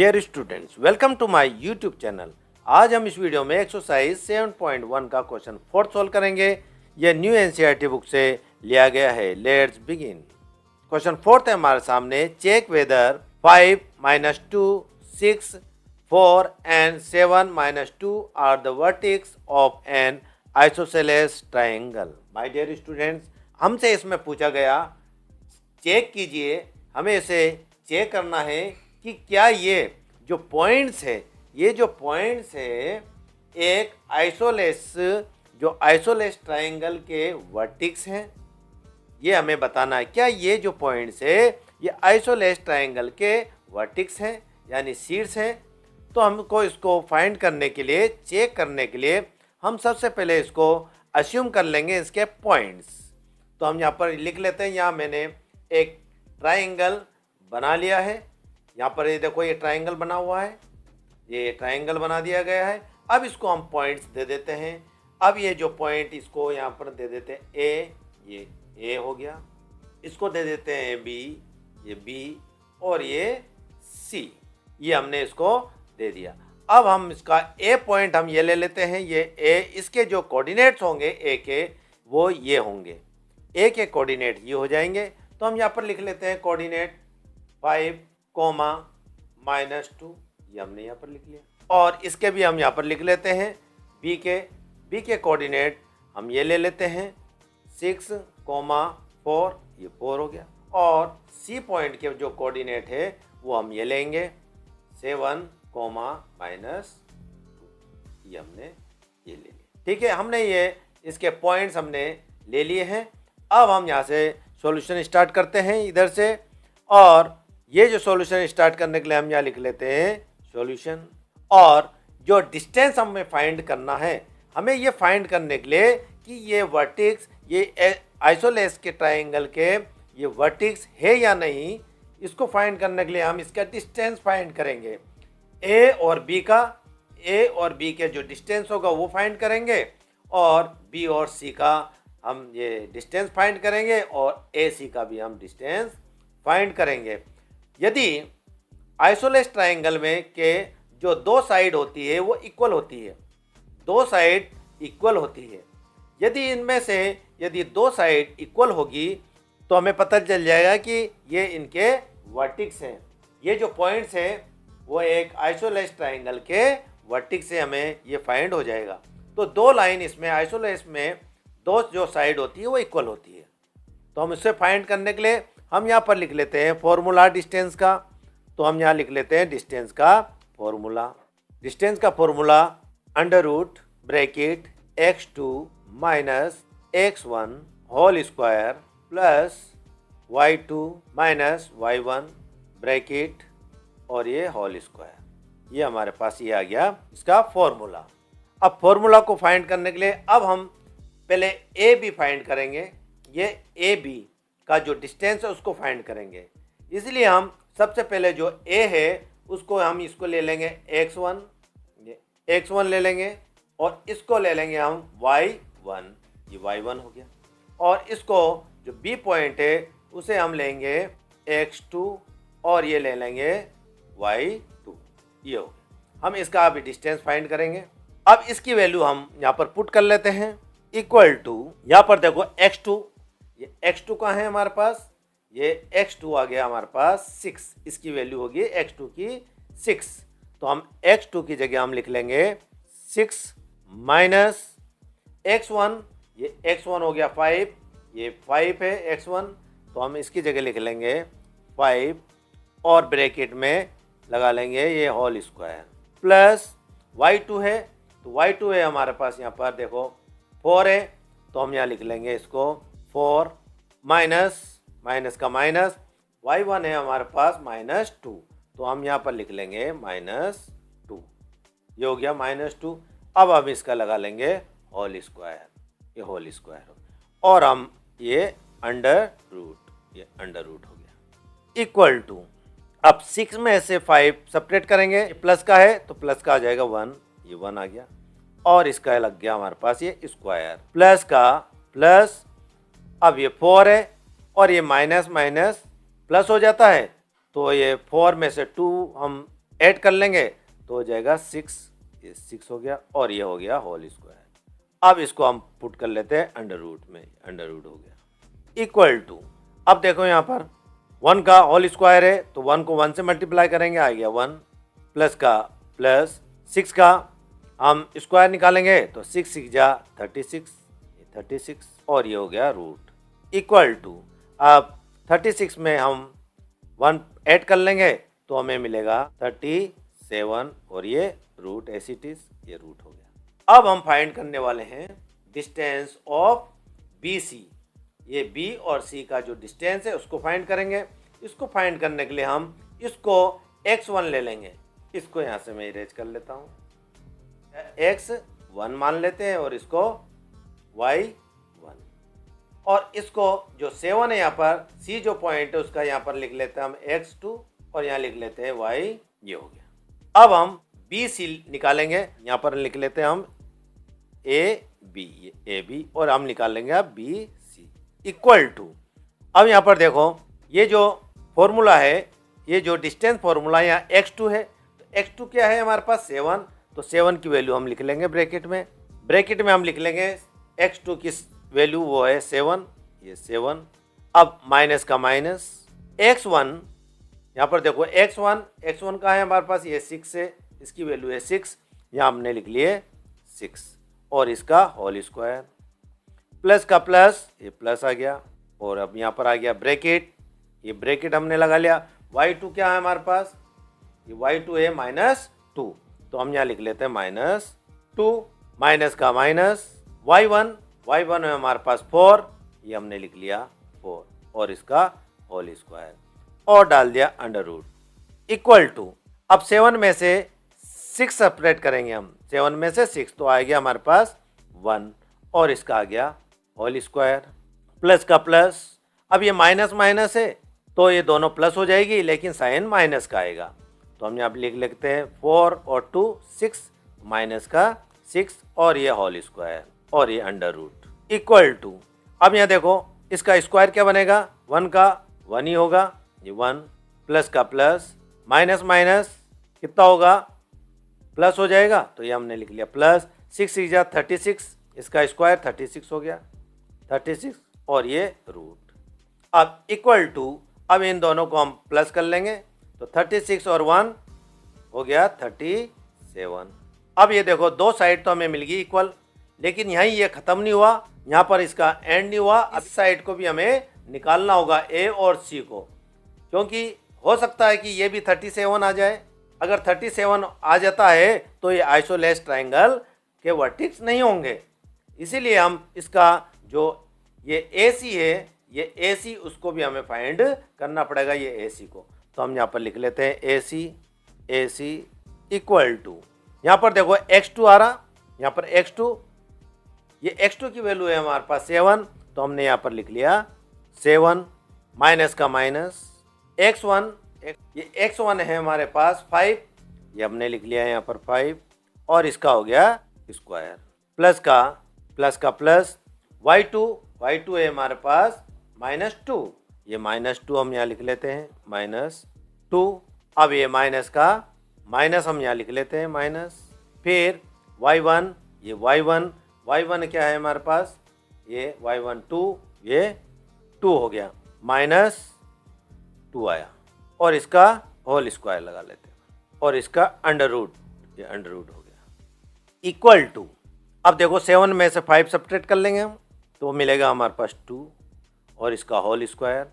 Dear students, welcome to my YouTube channel. आज हम इस वीडियो में एक्सरसाइज 7.1 का क्वेश्चन 4 सॉल्व करेंगे। यह न्यू एनसीईआरटी बुक से लिया गया है। Let's begin. क्वेश्चन 4 है हमारे सामने। Check whether 5 - 2, 6, 4 and 7 - 2 are the vertex of an isosceles triangle. My dear students, हमसे इसमें पूछा गया चेक कीजिए, हमें इसे चेक करना है कि क्या ये जो पॉइंट्स है एक आइसोलेस ट्राइंगल के वर्टिक्स हैं। ये हमें बताना है क्या ये जो पॉइंट्स है ये आइसोलेस ट्राइंगल के वर्टिक्स हैं यानी शीर्ष है। तो हमको इसको फाइंड करने के लिए, चेक करने के लिए हम सबसे पहले इसको अस्यूम कर लेंगे इसके पॉइंट्स। तो हम यहाँ पर लिख लेते हैं। यहाँ मैंने एक ट्राइंगल बना लिया है। यहाँ पर ये देखो, ये ट्राइंगल बना हुआ है, ये ट्राइंगल बना दिया गया है। अब इसको हम पॉइंट्स दे देते हैं। अब ये जो पॉइंट इसको यहाँ पर दे देते हैं ए, ये ए हो गया। इसको दे देते हैं बी, ये बी, और ये सी, ये हमने इसको दे दिया। अब हम इसका ए पॉइंट हम ये ले लेते हैं, ये ए, इसके जो कोऑर्डिनेट्स होंगे ए के वो ये होंगे। ए के कोऑर्डिनेट ये हो जाएंगे। तो हम यहाँ पर लिख लेते हैं कोऑर्डिनेट 5, -2, ये हमने यहाँ पर लिख लिया। और इसके भी हम यहाँ पर लिख लेते हैं बी के कोऑर्डिनेट हम ये ले लेते हैं 6, 4, ये 4 हो गया। और सी पॉइंट के जो कोऑर्डिनेट है वो हम ये लेंगे 7, -2, ये हमने ये ले लिया। ठीक है, हमने ये इसके पॉइंट्स हमने ले लिए हैं। अब हम यहाँ से सॉल्यूशन स्टार्ट करते हैं इधर से। और ये जो सॉल्यूशन स्टार्ट करने के लिए हम यहाँ लिख लेते हैं सॉल्यूशन। और जो डिस्टेंस हमें फाइंड करना है, हमें ये फाइंड करने के लिए कि ये वर्टिक्स, ये आइसोलेस के ट्राइंगल के ये वर्टिक्स है या नहीं, इसको फाइंड करने के लिए हम इसका डिस्टेंस फाइंड करेंगे। ए और बी के जो डिस्टेंस होगा वो फाइंड करेंगे, और बी और सी का हम ये डिस्टेंस फाइंड करेंगे, और ए सी का भी हम डिस्टेंस फाइंड करेंगे। यदि आइसोलेस ट्राइंगल में के जो दो साइड होती है वो इक्वल होती है, दो साइड इक्वल होती है, यदि दो साइड इक्वल होगी तो हमें पता चल जाएगा कि ये इनके वर्टिक्स हैं। ये जो पॉइंट्स हैं वो एक आइसोलेस ट्राइंगल के वर्टिक्स से हमें ये फाइंड हो जाएगा। तो दो लाइन इसमें आइसोलेस में दो जो साइड होती है वो इक्वल होती है। तो हम इससे फाइंड करने के लिए हम यहाँ पर लिख लेते हैं फॉर्मूला डिस्टेंस का। तो हम यहाँ लिख लेते हैं डिस्टेंस का फॉर्मूला। डिस्टेंस का formula √(x2 - x1 whole square plus y2 - y1 bracket और ये होल स्क्वायर। ये हमारे पास ये आ गया इसका फॉर्मूला। अब फॉर्मूला को फाइंड करने के लिए अब हम पहले ए बी फाइंड करेंगे। ये ए बी का जो डिस्टेंस है उसको फाइंड करेंगे। इसलिए हम सबसे पहले जो ए है उसको हम इसको ले लेंगे x1, ये x1 ले लेंगे, और इसको ले लेंगे हम y1, ये y1 हो गया। और इसको जो बी पॉइंट है उसे हम लेंगे x2, और ये ले लेंगे y2, ये हो गया। हम इसका अभी डिस्टेंस फाइंड करेंगे। अब इसकी वैल्यू हम यहाँ पर पुट कर लेते हैं इक्वल टू, यहाँ पर देखो x2, ये x2 का है हमारे पास, ये x2 आ गया हमारे पास 6, इसकी वैल्यू होगी x2 की 6। तो हम x2 की जगह हम लिख लेंगे 6 माइनस x1, ये x1 हो गया 5, ये 5 है x1, तो हम इसकी जगह लिख लेंगे 5, और ब्रैकेट में लगा लेंगे ये होल स्क्वायर प्लस y2 है। तो y2 है हमारे पास यहाँ पर देखो 4 है, तो हम यहाँ लिख लेंगे इसको 4 माइनस का माइनस, y1 है हमारे पास -2, तो हम यहाँ पर लिख लेंगे -2, ये हो गया -2। अब हम इसका लगा लेंगे होल स्क्वायर, ये होल स्क्वायर, और हम ये अंडर रूट हो गया इक्वल टू। अब 6 में से 5 सेपरेट करेंगे, प्लस का है तो प्लस का आ जाएगा 1, ये 1 आ गया, और इसका लग गया हमारे पास ये स्क्वायर, प्लस का प्लस। अब ये 4 है और ये माइनस प्लस हो जाता है, तो ये 4 में से 2 हम ऐड कर लेंगे तो हो जाएगा 6, ये 6 हो गया और ये हो गया होल स्क्वायर। अब इसको हम पुट कर लेते हैं अंडर रूट में, अंडर रूट हो गया इक्वल टू, अब देखो यहाँ पर 1 का होल स्क्वायर है तो 1 को 1 से मल्टीप्लाई करेंगे, आ गया 1, प्लस का प्लस 6 का हम स्क्वायर निकालेंगे तो 6 6 जा 36, 36 और ये हो गया रूट इक्वल टू, अब 36 में हम 1 ऐड कर लेंगे तो हमें मिलेगा 37 और ये रूट एस इट इज, ये रूट हो गया। अब हम फाइंड करने वाले हैं डिस्टेंस ऑफ बी सी, ये बी और सी का जो डिस्टेंस है उसको फाइंड करेंगे। इसको फाइंड करने के लिए हम इसको x1 ले लेंगे, इसको यहाँ से मैं इरेज कर लेता हूँ, x1 मान लेते हैं और इसको y1 और इसको जो 7 है यहाँ पर c जो पॉइंट है उसका यहाँ पर लिख लेते हैं हम x2 और यहाँ लिख लेते हैं y, ये हो गया। अब हम बी सी निकालेंगे, यहाँ पर लिख लेते हैं हम ए बी और हम निकालेंगे अब बी सी इक्वल टू, अब यहाँ पर देखो ये जो फॉर्मूला है, ये जो डिस्टेंस फॉर्मूला यहाँ x2 है तो x2 क्या है हमारे पास 7, तो 7 की वैल्यू हम लिख लेंगे ब्रैकेट में हम लिख लेंगे x2 की वैल्यू वो है 7, ये 7, अब माइनस का माइनस x1, यहाँ पर देखो x1 का है हमारे पास ये 6 है, इसकी वैल्यू है 6, यहाँ हमने लिख लिए 6 और इसका होल स्क्वायर, प्लस का प्लस ये प्लस आ गया और अब यहाँ पर आ गया ब्रैकेट, ये ब्रैकेट हमने लगा लिया। y2 क्या है हमारे पास, ये y2 है -2 तो हम यहाँ लिख लेते हैं -2, माइनस का माइनस y1 है हमारे पास 4, ये हमने लिख लिया 4 और इसका होल स्क्वायर और डाल दिया अंडर रूट इक्वल टू, अब 7 में से 6 सेपरेट करेंगे हम, 7 में से 6 तो आ गया हमारे पास 1 और इसका आ गया होल स्क्वायर, प्लस का प्लस, अब ये माइनस माइनस है तो ये दोनों प्लस हो जाएगी लेकिन साइन माइनस का आएगा तो हम यहाँ लिख लेते हैं 4 और 2 6, माइनस का 6 और ये होल स्क्वायर और ये अंडर रूट इक्वल टू, अब यहाँ देखो इसका स्क्वायर क्या बनेगा, 1 का 1 ही होगा, ये 1 प्लस का प्लस, माइनस माइनस कितना होगा प्लस हो जाएगा तो ये हमने लिख लिया प्लस, 6 6 जा 36, इसका स्क्वायर 36 हो गया 36 और ये रूट, अब इक्वल टू, अब इन दोनों को हम प्लस कर लेंगे तो 36 और 1 हो गया 37। अब ये देखो दो साइड तो हमें मिल गई इक्वल, लेकिन यहीं ये ख़त्म नहीं हुआ, यहाँ पर इसका एंड नहीं हुआ, अब साइड को भी हमें निकालना होगा ए और सी को, क्योंकि हो सकता है कि ये भी 37 आ जाए। अगर 37 आ जाता है तो ये आइसोलेस ट्राइंगल के वर्टिक्स नहीं होंगे, इसीलिए हम इसका जो ये ए सी है, ये ए सी उसको भी हमें फाइंड करना पड़ेगा, ये ए सी को, तो हम यहाँ पर लिख लेते हैं ए सी इक्वल टू, यहाँ पर देखो x2 आ रहा, यहाँ पर x2, ये x2 की वैल्यू है हमारे पास 7 तो हमने यहाँ पर लिख लिया 7, माइनस का माइनस x1, ये x1 है हमारे पास 5, ये हमने लिख लिया है यहाँ पर 5 और इसका हो गया स्क्वायर, प्लस का प्लस y2 है हमारे पास -2, ये -2 हम यहाँ लिख लेते हैं -2, अब ये माइनस का माइनस हम यहाँ लिख लेते हैं माइनस, फिर y1, ये y1 क्या है हमारे पास, ये y1 2, ये 2 हो गया, -2 आया और इसका होल स्क्वायर लगा लेते हैं और इसका अंडर रूट, ये अंडर रूट हो गया इक्वल टू, अब देखो 7 में से 5 सब्ट्रैक्ट कर लेंगे हम तो मिलेगा हमारे पास 2 और इसका होल स्क्वायर,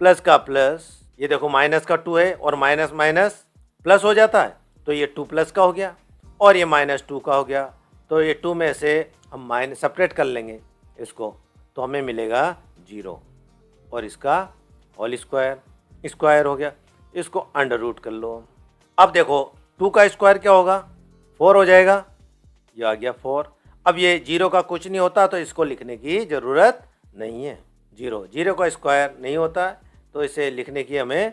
प्लस का प्लस, ये देखो माइनस का 2 है और माइनस माइनस प्लस हो जाता है तो ये 2 प्लस का हो गया और ये -2 का हो गया, तो ये 2 में से हम माइनस सेपरेट कर लेंगे इसको तो हमें मिलेगा 0 और इसका होल स्क्वायर हो गया, इसको अंडर रूट कर लो। अब देखो 2 का स्क्वायर क्या होगा, 4 हो जाएगा, ये आ गया 4, अब ये 0 का कुछ नहीं होता तो इसको लिखने की ज़रूरत नहीं है, 0 का स्क्वायर नहीं होता तो इसे लिखने की हमें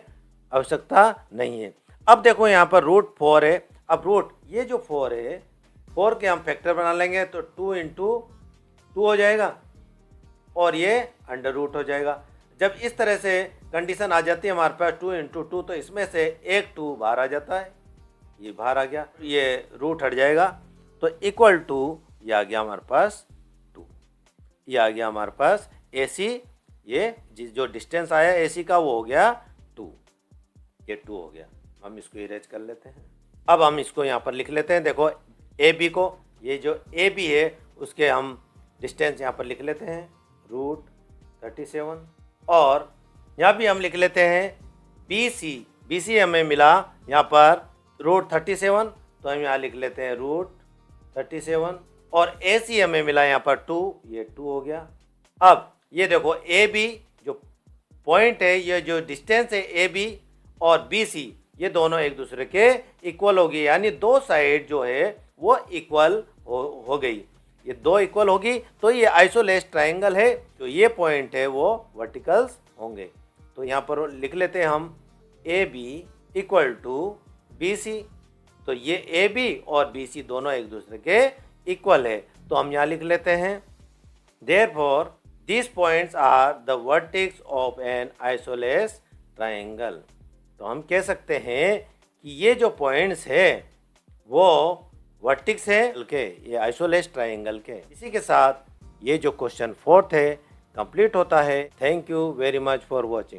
आवश्यकता नहीं है। अब देखो यहाँ पर √4 है, अब रूट ये जो 4 है 4 के हम फैक्टर बना लेंगे तो 2 × 2 हो जाएगा और ये अंडर रूट हो जाएगा। जब इस तरह से कंडीशन आ जाती है हमारे पास 2 इंटू 2, तो इसमें से एक 2 बाहर आ जाता है, ये बाहर आ गया, ये रूट हट जाएगा, तो इक्वल टू ये आ गया हमारे पास 2। ये आ गया हमारे पास AC, ये जो डिस्टेंस आया AC का वो हो गया 2, ये 2 हो गया। हम इसको इरेज कर लेते हैं। अब हम इसको यहाँ पर लिख लेते हैं। देखो AB को, ये जो AB है उसके हम डिस्टेंस यहाँ पर लिख लेते हैं रूट 37, और यहाँ भी हम लिख लेते हैं BC हमें मिला यहाँ पर रूट 37, तो हम यहाँ लिख लेते हैं रूट 37, और AC हमें मिला यहाँ पर 2, ये 2 हो गया। अब ये देखो AB जो पॉइंट है, ये जो डिस्टेंस है AB और BC, ये दोनों एक दूसरे के इक्वल होगी, यानी दो साइड जो है वो इक्वल हो गई। ये दो इक्वल होगी तो ये आइसोलेस ट्रायंगल है, जो ये पॉइंट है वो वर्टिकल्स होंगे। तो यहाँ पर लिख लेते हैं हम AB इक्वल टू BC, तो ये AB और BC दोनों एक दूसरे के इक्वल है, तो हम यहाँ लिख लेते हैं therefore these points are the vertex of an isosceles triangle। तो हम कह सकते हैं कि ये जो पॉइंट्स है वो वर्टिक्स है के, ये आइसोलेस ट्रायंगल के। इसी के साथ ये जो क्वेश्चन 4th है कंप्लीट होता है। Thank you very much for watching.